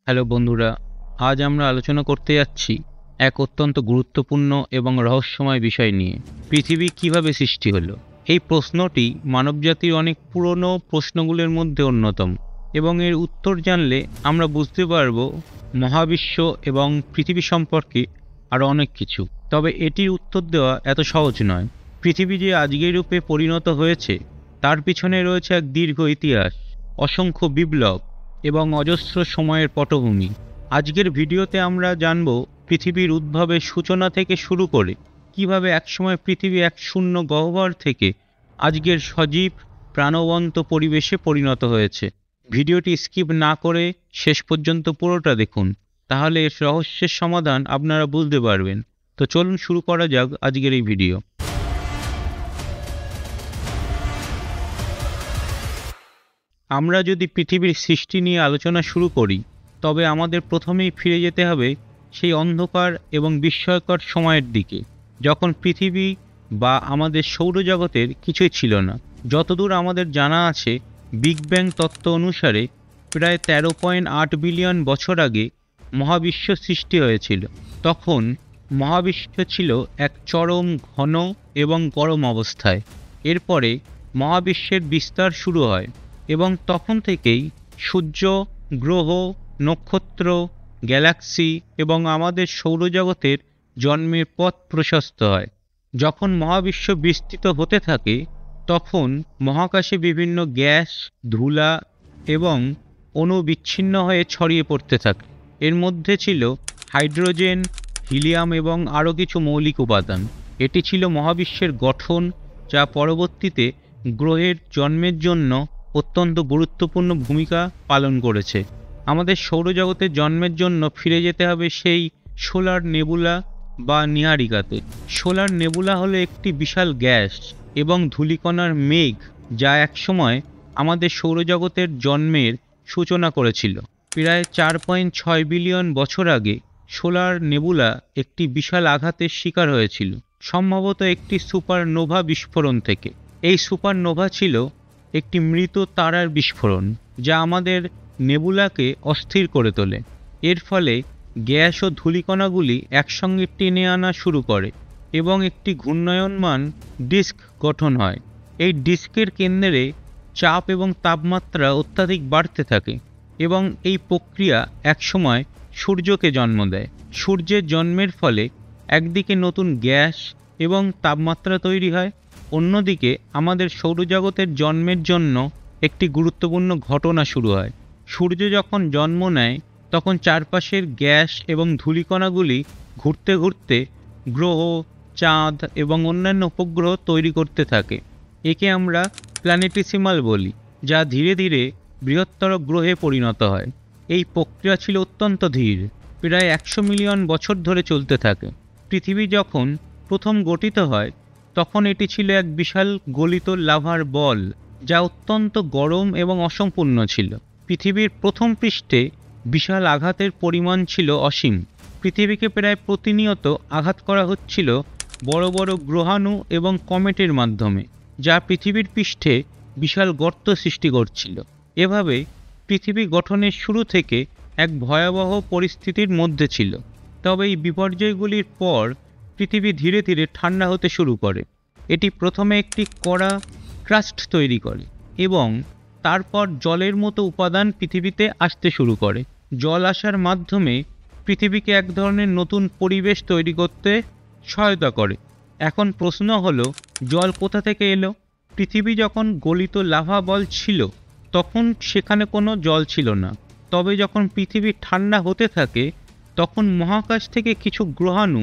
Hello বন্ধুরা, আজ আমরা আলোচনা করতে যাচ্ছি এক অত্যন্ত গুরুত্বপূর্ণ এবং রহস্যময় বিষয় নিয়ে। পৃথিবী কিভাবে সৃষ্টি হলো? এই প্রশ্নটি মানবজাতির অনেক পুরনো প্রশ্নগুলোর মধ্যে অন্যতম, এবং এর উত্তর জানলে আমরা বুঝতে পারব মহাবিশ্ব এবং পৃথিবী সম্পর্কে আরও অনেক কিছু। তবে এটির উত্তর দেওয়া এত সহজ নয়। পৃথিবী যে আজকের রূপে পরিণত হয়েছে তার পিছনে রয়েছে এক দীর্ঘ ইতিহাস, অসংখ্য বিপ্লব এবং অজস্র সময়ের পটভূমি। আজকের ভিডিওতে আমরা জানব পৃথিবীর উদ্ভবের সূচনা থেকে শুরু করে কিভাবে একসময় পৃথিবী এক শূন্য গহ্বর থেকে আজকের সজীব প্রাণবন্ত পরিবেশে পরিণত হয়েছে। ভিডিওটি স্কিপ না করে শেষ পর্যন্ত পুরোটা দেখুন, তাহলে এর রহস্যের সমাধান আপনারা বুঝতে পারবেন। তো চলুন শুরু করা যাক আজকের এই ভিডিও। আমরা যদি পৃথিবীর সৃষ্টি নিয়ে আলোচনা শুরু করি, তবে আমাদের প্রথমেই ফিরে যেতে হবে সেই অন্ধকার এবং বিস্ময়কর সময়ের দিকে, যখন পৃথিবী বা আমাদের সৌরজগতের কিছুই ছিল না। যতদূর আমাদের জানা আছে, বিগ ব্যাং তত্ত্ব অনুসারে প্রায় 13.8 বিলিয়ন বছর আগে মহাবিশ্ব সৃষ্টি হয়েছিল। তখন মহাবিশ্ব ছিল এক চরম ঘন এবং গরম অবস্থায়। এরপরে মহাবিশ্বের বিস্তার শুরু হয় এবং তখন থেকেই সূর্য, গ্রহ, নক্ষত্র, গ্যালাক্সি এবং আমাদের সৌরজগতের জন্মের পথ প্রশস্ত হয়। যখন মহাবিশ্ব বিস্তৃত হতে থাকে, তখন মহাকাশে বিভিন্ন গ্যাস, ধুলা এবং অণু বিচ্ছিন্ন হয়ে ছড়িয়ে পড়তে থাকে। এর মধ্যে ছিল হাইড্রোজেন, হিলিয়াম এবং আরও কিছু মৌলিক উপাদান। এটি ছিল মহাবিশ্বের গঠন, যা পরবর্তীতে গ্রহের জন্মের জন্য অত্যন্ত গুরুত্বপূর্ণ ভূমিকা পালন করেছে। আমাদের সৌরজগতের জন্মের জন্য ফিরে যেতে হবে সেই সোলার নেবুলা বা নীহারিকাতে। সোলার নেবুলা হলো একটি বিশাল গ্যাস এবং ধূলিকণার মেঘ, যা একসময় আমাদের সৌরজগতের জন্মের সূচনা করেছিল। প্রায় 4.6 বিলিয়ন বছর আগে সোলার নেবুলা একটি বিশাল আঘাতের শিকার হয়েছিল, সম্ভবত একটি সুপারনোভা বিস্ফোরণ থেকে। এই সুপারনোভা ছিল একটি মৃত তারার বিস্ফোরণ, যা আমাদের নেবুলাকে অস্থির করে তোলে। এর ফলে গ্যাস ও ধূলিকণাগুলি একসঙ্গে টেনে আনা শুরু করে এবং একটি ঘূর্ণায়মান ডিস্ক গঠন হয়। এই ডিস্কের কেন্দ্রে চাপ এবং তাপমাত্রা অত্যাধিক বাড়তে থাকে এবং এই প্রক্রিয়া একসময় সূর্যকে জন্ম দেয়। সূর্যের জন্মের ফলে একদিকে নতুন গ্যাস এবং তাপমাত্রা তৈরি হয়, অন্যদিকে আমাদের সৌরজগতের জন্মের জন্য একটি গুরুত্বপূর্ণ ঘটনা শুরু হয়। সূর্য যখন জন্ম নেয়, তখন চারপাশের গ্যাস এবং ধূলিকণাগুলি ঘুরতে ঘুরতে গ্রহ, চাঁদ এবং অন্যান্য উপগ্রহ তৈরি করতে থাকে। একে আমরা প্ল্যানেটিসিমাল বলি, যা ধীরে ধীরে বৃহত্তর গ্রহে পরিণত হয়। এই প্রক্রিয়া ছিল অত্যন্ত ধীর, প্রায় 100 মিলিয়ন বছর ধরে চলতে থাকে। পৃথিবী যখন প্রথম গঠিত হয়, তখন এটি ছিল এক বিশাল গলিত লাভার বল, যা অত্যন্ত গরম এবং অসম্পূর্ণ ছিল। পৃথিবীর প্রথম পৃষ্ঠে বিশাল আঘাতের পরিমাণ ছিল অসীম। পৃথিবীকে প্রায় প্রতিনিয়ত আঘাত করা হচ্ছিল বড় বড় গ্রহাণু এবং কমেটের মাধ্যমে, যা পৃথিবীর পৃষ্ঠে বিশাল গর্ত সৃষ্টি করছিল। এভাবে পৃথিবী গঠনের শুরু থেকে এক ভয়াবহ পরিস্থিতির মধ্যে ছিল। তবে এই বিপর্যয়গুলির পর পৃথিবী ধীরে ধীরে ঠান্ডা হতে শুরু করে। এটি প্রথমে একটি কড়া ক্রাস্ট তৈরি করে এবং তারপর জলের মতো উপাদান পৃথিবীতে আসতে শুরু করে। জল আসার মাধ্যমে পৃথিবীকে এক ধরনের নতুন পরিবেশ তৈরি করতে সহায়তা করে। এখন প্রশ্ন হলো, জল কোথা থেকে এলো? পৃথিবী যখন গলিত লাভা বল ছিল, তখন সেখানে কোনো জল ছিল না। তবে যখন পৃথিবী ঠান্ডা হতে থাকে, তখন মহাকাশ থেকে কিছু গ্রহাণু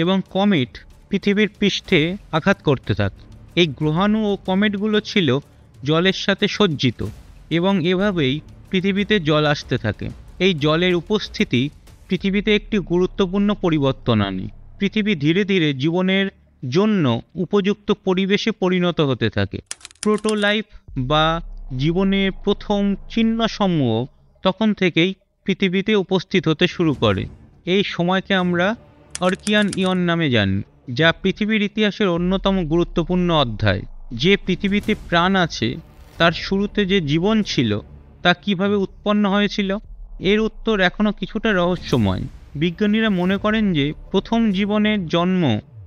এবং কমেট পৃথিবীর পৃষ্ঠে আঘাত করতে থাকে। এই গ্রহাণু ও কমেটগুলো ছিল জলের সাথে সজ্জিত এবং এভাবেই পৃথিবীতে জল আসতে থাকে। এই জলের উপস্থিতি পৃথিবীতে একটি গুরুত্বপূর্ণ পরিবর্তন আনে। পৃথিবী ধীরে ধীরে জীবনের জন্য উপযুক্ত পরিবেশে পরিণত হতে থাকে। প্রোটোলাইফ বা জীবনের প্রথম চিহ্নসমূহ তখন থেকেই পৃথিবীতে উপস্থিত হতে শুরু করে। এই সময়কে আমরা আর্কিয়ান ইয়ন নামে জানি, যা পৃথিবীর ইতিহাসের অন্যতম গুরুত্বপূর্ণ অধ্যায়। যে পৃথিবীতে প্রাণ আছে, তার শুরুতে যে জীবন ছিল তা কিভাবে উৎপন্ন হয়েছিল এর উত্তর এখনও কিছুটা রহস্যময়। বিজ্ঞানীরা মনে করেন যে প্রথম জীবনের জন্ম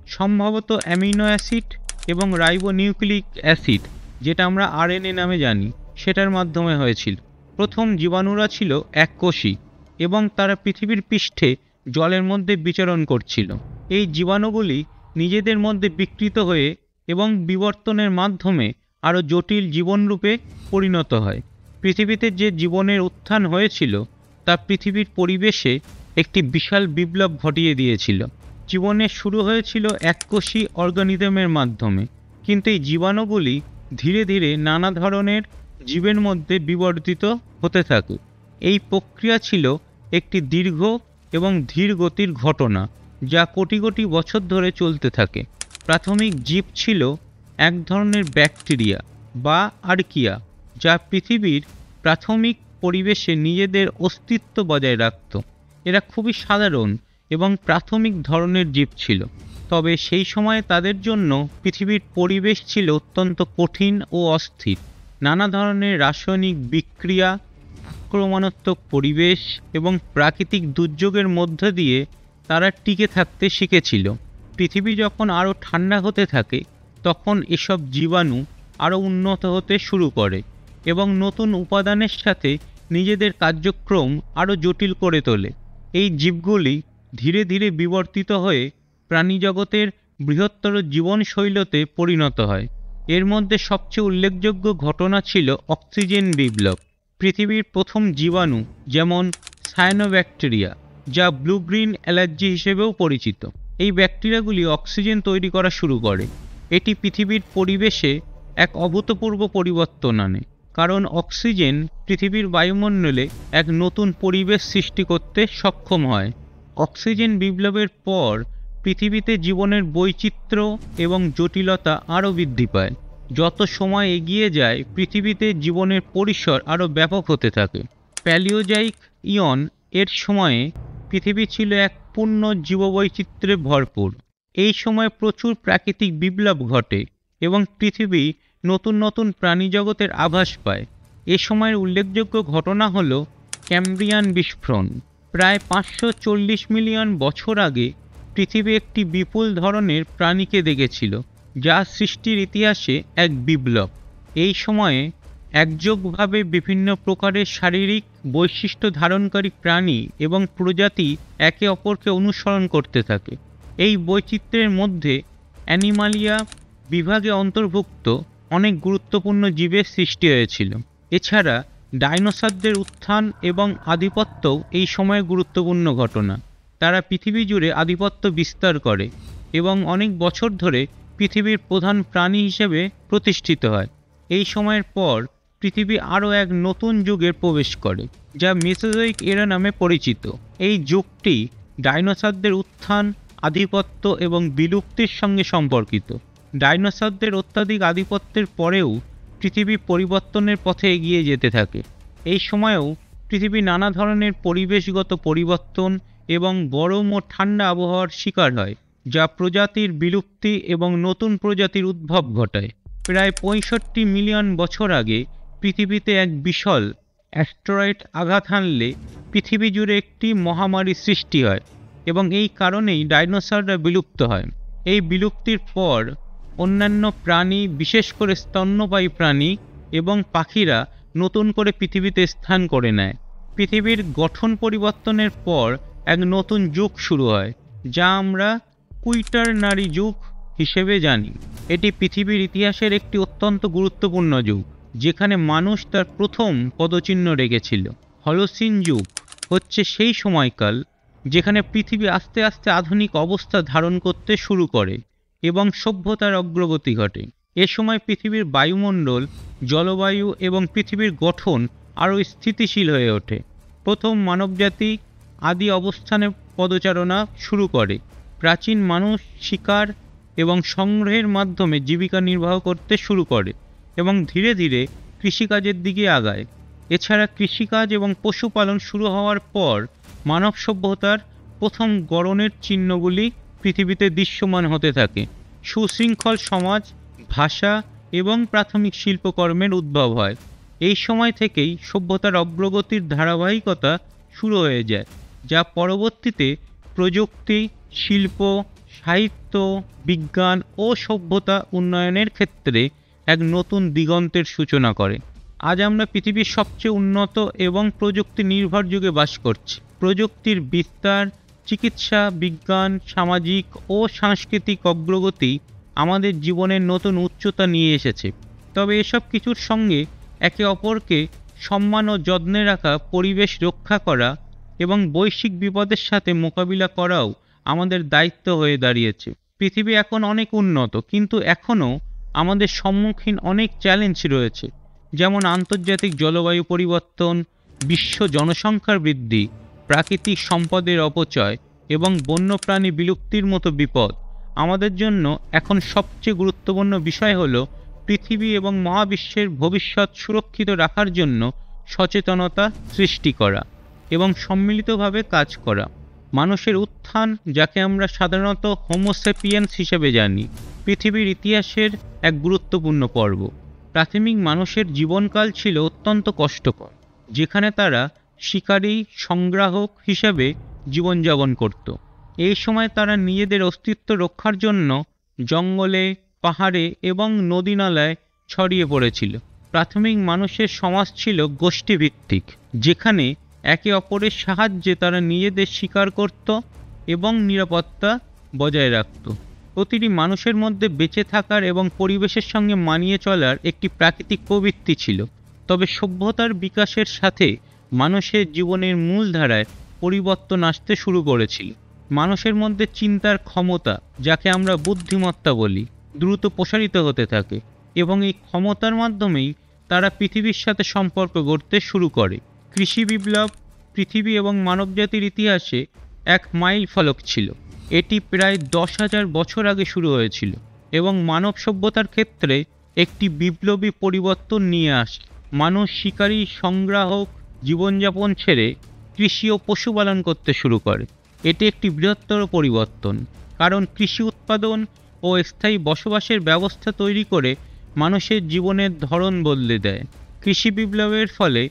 সম্ভবত অ্যামিনো অ্যাসিড এবং রাইবোনিউক্লিক অ্যাসিড, যেটা আমরা আরএনএ নামে জানি, সেটার মাধ্যমে হয়েছিল। প্রথম জীবাণুরা ছিল এককোষী এবং তারা পৃথিবীর পৃষ্ঠে জলের মধ্যে বিচরণ করছিল। এই জীবাণুগুলি নিজেদের মধ্যে বিকৃত হয়ে এবং বিবর্তনের মাধ্যমে আরও জটিল জীবনরূপে পরিণত হয়। পৃথিবীতে যে জীবনের উত্থান হয়েছিল তা পৃথিবীর পরিবেশে একটি বিশাল বিপ্লব ঘটিয়ে দিয়েছিল। জীবনের শুরু হয়েছিল এককোষী অর্গানিজমের মাধ্যমে, কিন্তু এই জীবাণুগুলি ধীরে ধীরে নানা ধরনের জীবের মধ্যে বিবর্তিত হতে থাকে। এই প্রক্রিয়া ছিল একটি দীর্ঘ এবং ধীর গতির ঘটনা, যা কোটি কোটি বছর ধরে চলতে থাকে। প্রাথমিক জীব ছিল এক ধরনের ব্যাকটেরিয়া বা আর্কিয়া, যা পৃথিবীর প্রাথমিক পরিবেশে নিজেদের অস্তিত্ব বজায় রাখত। এরা খুবই সাধারণ এবং প্রাথমিক ধরনের জীব ছিল, তবে সেই সময়ে তাদের জন্য পৃথিবীর পরিবেশ ছিল অত্যন্ত কঠিন ও অস্থির। নানা ধরনের রাসায়নিক বিক্রিয়া, আক্রমণাত্মক পরিবেশ এবং প্রাকৃতিক দুর্যোগের মধ্য দিয়ে তারা টিকে থাকতে শিখেছিল। পৃথিবী যখন আরও ঠান্ডা হতে থাকে, তখন এসব জীবাণু আরও উন্নত হতে শুরু করে এবং নতুন উপাদানের সাথে নিজেদের কার্যক্রম আরও জটিল করে তোলে। এই জীবগুলি ধীরে ধীরে বিবর্তিত হয়ে প্রাণীজগতের বৃহত্তর জীবনশৈলীতে পরিণত হয়। এর মধ্যে সবচেয়ে উল্লেখযোগ্য ঘটনা ছিল অক্সিজেন বিপ্লব। পৃথিবীর প্রথম জীবাণু, যেমন সায়ানোব্যাকটেরিয়া, যা ব্লু গ্রিন অ্যালার্জি হিসেবেও পরিচিত, এই ব্যাকটেরিয়াগুলি অক্সিজেন তৈরি করা শুরু করে। এটি পৃথিবীর পরিবেশে এক অভূতপূর্ব পরিবর্তন আনে, কারণ অক্সিজেন পৃথিবীর বায়ুমণ্ডলে এক নতুন পরিবেশ সৃষ্টি করতে সক্ষম হয়। অক্সিজেন বিপ্লবের পর পৃথিবীতে জীবনের বৈচিত্র্য এবং জটিলতা আরও বৃদ্ধি পায়। যত সময় এগিয়ে যায়, পৃথিবীতে জীবনের পরিসর আরও ব্যাপক হতে থাকে। প্যালিওজাইক ইয়ন এর সময়ে পৃথিবী ছিল এক পূর্ণ জীববৈচিত্র্যে ভরপুর। এই সময় প্রচুর প্রাকৃতিক বিপ্লব ঘটে এবং পৃথিবী নতুন নতুন প্রাণীজগতের আভাস পায়। এ সময়ের উল্লেখযোগ্য ঘটনা হল ক্যাম্ব্রিয়ান বিস্ফোরণ। প্রায় 540 মিলিয়ন বছর আগে পৃথিবী একটি বিপুল ধরনের প্রাণীকে দেখেছিল, যা সৃষ্টির ইতিহাসে এক বিপ্লব। এই সময়ে একযোগভাবে বিভিন্ন প্রকারের শারীরিক বৈশিষ্ট্য ধারণকারী প্রাণী এবং প্রজাতি একে অপরকে অনুসরণ করতে থাকে। এই বৈচিত্র্যের মধ্যে অ্যানিমালিয়া বিভাগে অন্তর্ভুক্ত অনেক গুরুত্বপূর্ণ জীবের সৃষ্টি হয়েছিল। এছাড়া ডাইনোসরদের উত্থান এবং আধিপত্যও এই সময়ের গুরুত্বপূর্ণ ঘটনা। তারা পৃথিবী জুড়ে আধিপত্য বিস্তার করে এবং অনেক বছর ধরে পৃথিবীর প্রধান প্রাণী হিসেবে প্রতিষ্ঠিত হয়। এই সময়ের পর পৃথিবী আরও এক নতুন যুগের প্রবেশ করে, যা মেসোজোইক এরা নামে পরিচিত। এই যুগটি ডাইনোসরদের উত্থান, আধিপত্য এবং বিলুপ্তির সঙ্গে সম্পর্কিত। ডাইনোসরদের অত্যাধিক আধিপত্যের পরেও পৃথিবী পরিবর্তনের পথে এগিয়ে যেতে থাকে। এই সময়েও পৃথিবী নানা ধরনের পরিবেশগত পরিবর্তন এবং গরম ও ঠান্ডা আবহাওয়ার শিকার হয়, যা প্রজাতির বিলুপ্তি এবং নতুন প্রজাতির উদ্ভব ঘটায়। প্রায় 65 মিলিয়ন বছর আগে পৃথিবীতে এক বিশাল অ্যাস্টেরয়েড আঘাত হানলে পৃথিবী জুড়ে একটি মহামারী সৃষ্টি হয় এবং এই কারণেই ডাইনোসররা বিলুপ্ত হয়। এই বিলুপ্তির পর অন্যান্য প্রাণী, বিশেষ করে স্তন্যপায়ী প্রাণী এবং পাখিরা নতুন করে পৃথিবীতে স্থান করে নেয়। পৃথিবীর গঠন পরিবর্তনের পর এক নতুন যুগ শুরু হয়, যা আমরা কুইটারনারি যুগ হিসেবে জানি। এটি পৃথিবীর ইতিহাসের একটি অত্যন্ত গুরুত্বপূর্ণ যুগ, যেখানে মানুষ তার প্রথম পদচিহ্ন রেখেছিল। হলোসিন যুগ হচ্ছে সেই সময়কাল যেখানে পৃথিবী আস্তে আস্তে আধুনিক অবস্থা ধারণ করতে শুরু করে এবং সভ্যতার অগ্রগতি ঘটে। এ সময় পৃথিবীর বায়ুমণ্ডল, জলবায়ু এবং পৃথিবীর গঠন আরও স্থিতিশীল হয়ে ওঠে। প্রথম মানবজাতি আদি অবস্থানে পদচারণা শুরু করে। প্রাচীন মানুষ শিকার এবং সংগ্রহের মাধ্যমে জীবিকা নির্বাহ করতে শুরু করে এবং ধীরে ধীরে কৃষিকাজের দিকে আগায়। এছাড়া কৃষিকাজ এবং পশুপালন শুরু হওয়ার পর মানব সভ্যতার প্রথম গড়নের চিহ্নগুলি পৃথিবীতে দৃশ্যমান হতে থাকে। সুশৃঙ্খল সমাজ, ভাষা এবং প্রাথমিক শিল্পকর্মের উদ্ভব হয়। এই সময় থেকেই সভ্যতার অগ্রগতির ধারাবাহিকতা শুরু হয়ে যায়, যা পরবর্তীতে প্রযুক্তি, শিল্প, সাহিত্য, বিজ্ঞান ও সভ্যতা উন্নয়নের ক্ষেত্রে এক নতুন দিগন্তের সূচনা করে। আজ আমরা পৃথিবীর সবচেয়ে উন্নত এবং প্রযুক্তি নির্ভর যুগে বাস করছি। প্রযুক্তির বিস্তার, চিকিৎসা, বিজ্ঞান, সামাজিক ও সাংস্কৃতিক অগ্রগতি আমাদের জীবনের নতুন উচ্চতা নিয়ে এসেছে। তবে এসব কিছুর সঙ্গে একে অপরকে সম্মান ও যত্নে রাখা, পরিবেশ রক্ষা করা এবং বৈশ্বিক বিপদের সাথে মোকাবিলা করাও আমাদের দায়িত্ব হয়ে দাঁড়িয়েছে। পৃথিবী এখন অনেক উন্নত, কিন্তু এখনও আমাদের সম্মুখীন অনেক চ্যালেঞ্জ রয়েছে, যেমন আন্তর্জাতিক জলবায়ু পরিবর্তন, বিশ্ব জনসংখ্যার বৃদ্ধি, প্রাকৃতিক সম্পদের অপচয় এবং বন্যপ্রাণী বিলুপ্তির মতো বিপদ। আমাদের জন্য এখন সবচেয়ে গুরুত্বপূর্ণ বিষয় হলো পৃথিবী এবং মহাবিশ্বের ভবিষ্যৎ সুরক্ষিত রাখার জন্য সচেতনতা সৃষ্টি করা এবং সম্মিলিতভাবে কাজ করা। মানুষের উত্থান, যাকে আমরা সাধারণত হোমো সেপিয়েন্স হিসেবে জানি, পৃথিবীর ইতিহাসের এক গুরুত্বপূর্ণ পর্ব। প্রাথমিক মানুষের জীবনকাল ছিল অত্যন্ত কষ্টকর, যেখানে তারা শিকারী, সংগ্রাহক হিসেবে জীবনযাপন করত। এই সময় তারা নিজেদের অস্তিত্ব রক্ষার জন্য জঙ্গলে, পাহাড়ে এবং নদী-নালায় ছড়িয়ে পড়েছিল। প্রাথমিক মানুষের সমাজ ছিল গোষ্ঠীভিত্তিক, যেখানে একে অপরের সাহায্যে তারা নিজেদের শিকার করত এবং নিরাপত্তা বজায় রাখত। প্রতিটি মানুষের মধ্যে বেঁচে থাকার এবং পরিবেশের সঙ্গে মানিয়ে চলার একটি প্রাকৃতিক প্রবৃত্তি ছিল। তবে সভ্যতার বিকাশের সাথে মানুষের জীবনের মূলধারায় পরিবর্তন আসতে শুরু করেছিল। মানুষের মধ্যে চিন্তার ক্ষমতা, যাকে আমরা বুদ্ধিমত্তা বলি, দ্রুত প্রসারিত হতে থাকে এবং এই ক্ষমতার মাধ্যমেই তারা পৃথিবীর সাথে সম্পর্ক গড়তে শুরু করে। কৃষি বিপ্লব পৃথিবী এবং মানবজাতির ইতিহাসে এক মাইল ফলক ছিল। এটি প্রায় 10,000 বছর আগে শুরু হয়েছিল এবং মানব সভ্যতার ক্ষেত্রে একটি বিপ্লবী পরিবর্তন নিয়ে আসে। মানুষ শিকারী, সংগ্রাহক জীবনযাপন ছেড়ে কৃষি ও পশুপালন করতে শুরু করে। এটি একটি বৃহত্তর পরিবর্তন, কারণ কৃষি উৎপাদন ও স্থায়ী বসবাসের ব্যবস্থা তৈরি করে মানুষের জীবনের ধরন বদলে দেয়। কৃষি বিপ্লবের ফলে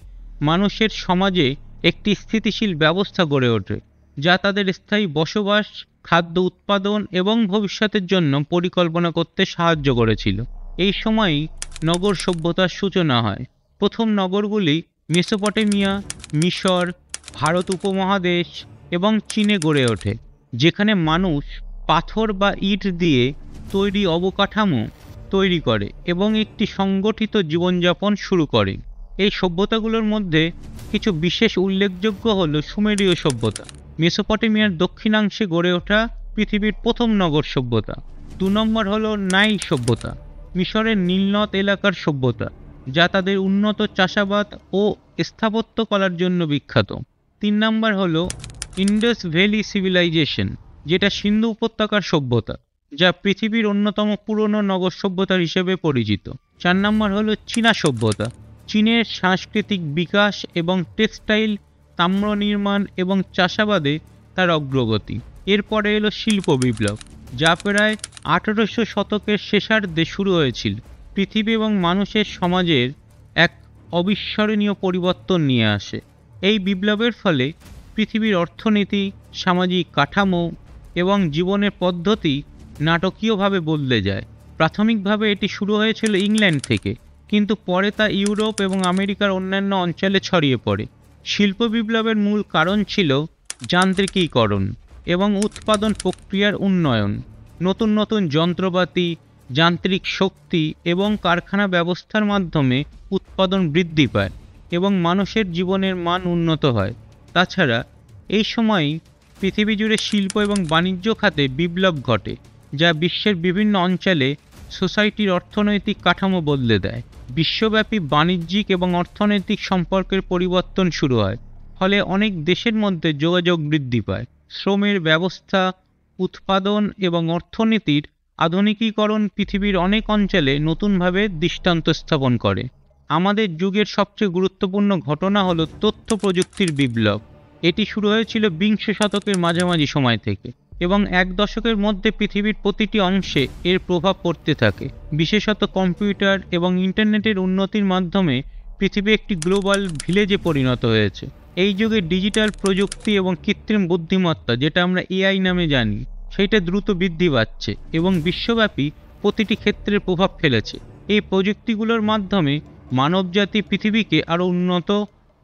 মানুষের সমাজে একটি স্থিতিশীল ব্যবস্থা গড়ে ওঠে, যা তাদের স্থায়ী বসবাস, খাদ্য উৎপাদন এবং ভবিষ্যতের জন্য পরিকল্পনা করতে সাহায্য করেছিল। এই সময়ই নগর সভ্যতার সূচনা হয়। প্রথম নগরগুলি মেসোপটেমিয়া, মিশর, ভারত উপমহাদেশ এবং চীনে গড়ে ওঠে, যেখানে মানুষ পাথর বা ইট দিয়ে তৈরি অবকাঠামো তৈরি করে এবং একটি সংগঠিত জীবনযাপন শুরু করে। এই সভ্যতাগুলোর মধ্যে কিছু বিশেষ উল্লেখযোগ্য হল সুমেরীয় সভ্যতা, মেসোপটেমিয়ার দক্ষিণাংশে গড়ে ওঠা পৃথিবীর প্রথম নগর সভ্যতা। 2 নম্বর হল নাইল সভ্যতা, মিশরের নীলনদ এলাকার সভ্যতা, যা তাদের উন্নত চাষাবাদ ও স্থাপত্য কলার জন্য বিখ্যাত। 3 নম্বর হল ইন্ডাস ভ্যালি সিভিলাইজেশন, যেটা সিন্ধু উপত্যকার সভ্যতা, যা পৃথিবীর অন্যতম পুরনো নগর সভ্যতা হিসেবে পরিচিত। 4 নম্বর হল চীনা সভ্যতা, চীনের সাংস্কৃতিক বিকাশ এবং টেক্সটাইল, তাম্র নির্মাণ এবং চাষাবাদে তার অগ্রগতি। এরপরে এলো শিল্প বিপ্লব, যা প্রায় 1800 শতকের শেষার্ধে শুরু হয়েছিল। পৃথিবী এবং মানুষের সমাজের এক অবিস্মরণীয় পরিবর্তন নিয়ে আসে। এই বিপ্লবের ফলে পৃথিবীর অর্থনীতি, সামাজিক কাঠামো এবং জীবনের পদ্ধতি নাটকীয়ভাবে বদলে যায়। প্রাথমিকভাবে এটি শুরু হয়েছিল ইংল্যান্ড থেকে, কিন্তু পরে তা ইউরোপ এবং আমেরিকার অন্যান্য অঞ্চলে ছড়িয়ে পড়ে। শিল্প বিপ্লবের মূল কারণ ছিল যান্ত্রিকীকরণ এবং উৎপাদন প্রক্রিয়ার উন্নয়ন। নতুন নতুন যন্ত্রপাতি, যান্ত্রিক শক্তি এবং কারখানা ব্যবস্থার মাধ্যমে উৎপাদন বৃদ্ধি পায় এবং মানুষের জীবনের মান উন্নত হয়। তাছাড়া এই সময়ই পৃথিবী জুড়ে শিল্প এবং বাণিজ্য খাতে বিপ্লব ঘটে, যা বিশ্বের বিভিন্ন অঞ্চলে সোসাইটির অর্থনৈতিক কাঠামো বদলে দেয়। বিশ্বব্যাপী বাণিজ্যিক এবং অর্থনৈতিক সম্পর্কের পরিবর্তন শুরু হয়, ফলে অনেক দেশের মধ্যে যোগাযোগ বৃদ্ধি পায়। শ্রমের ব্যবস্থা, উৎপাদন এবং অর্থনীতির আধুনিকীকরণ পৃথিবীর অনেক অঞ্চলে নতুনভাবে দৃষ্টান্ত স্থাপন করে। আমাদের যুগের সবচেয়ে গুরুত্বপূর্ণ ঘটনা হলো তথ্য প্রযুক্তির বিপ্লব। এটি শুরু হয়েছিল 20 শতকের মাঝামাঝি সময় থেকে এবং 1 দশকের মধ্যে পৃথিবীর প্রতিটি অংশে এর প্রভাব পড়তে থাকে। বিশেষত কম্পিউটার এবং ইন্টারনেটের উন্নতির মাধ্যমে পৃথিবী একটি গ্লোবাল ভিলেজে পরিণত হয়েছে। এই যুগে ডিজিটাল প্রযুক্তি এবং কৃত্রিম বুদ্ধিমত্তা, যেটা আমরা এআই নামে জানি, সেইটা দ্রুত বৃদ্ধি পাচ্ছে এবং বিশ্বব্যাপী প্রতিটি ক্ষেত্রে প্রভাব ফেলেছে। এই প্রযুক্তিগুলোর মাধ্যমে মানবজাতি পৃথিবীকে আরও উন্নত,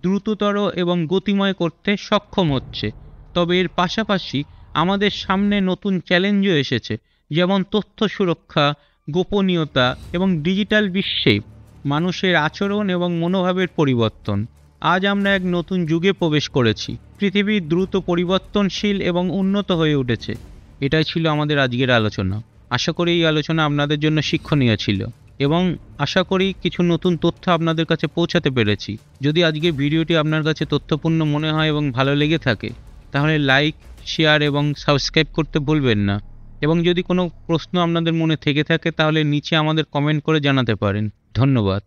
দ্রুততর এবং গতিময় করতে সক্ষম হচ্ছে। তবে এর পাশাপাশি আমাদের সামনে নতুন চ্যালেঞ্জও এসেছে, যেমন তথ্য সুরক্ষা, গোপনীয়তা এবং ডিজিটাল বিশ্বে মানুষের আচরণ এবং মনোভাবের পরিবর্তন। আজ আমরা এক নতুন যুগে প্রবেশ করেছি। পৃথিবী দ্রুত পরিবর্তনশীল এবং উন্নত হয়ে উঠেছে। এটাই ছিল আমাদের আজকের আলোচনা। আশা করি এই আলোচনা আপনাদের জন্য শিক্ষণীয় ছিল এবং আশা করি কিছু নতুন তথ্য আপনাদের কাছে পৌঁছাতে পেরেছি। যদি আজকের ভিডিওটি আপনার কাছে তথ্যপূর্ণ মনে হয় এবং ভালো লেগে থাকে, তাহলে লাইক, শেয়ার এবং সাবস্ক্রাইব করতে ভুলবেন না। এবং যদি কোনো প্রশ্ন আপনাদের মনে থেকে থাকে, তাহলে নিচে আমাদের কমেন্ট করে জানাতে পারেন। ধন্যবাদ।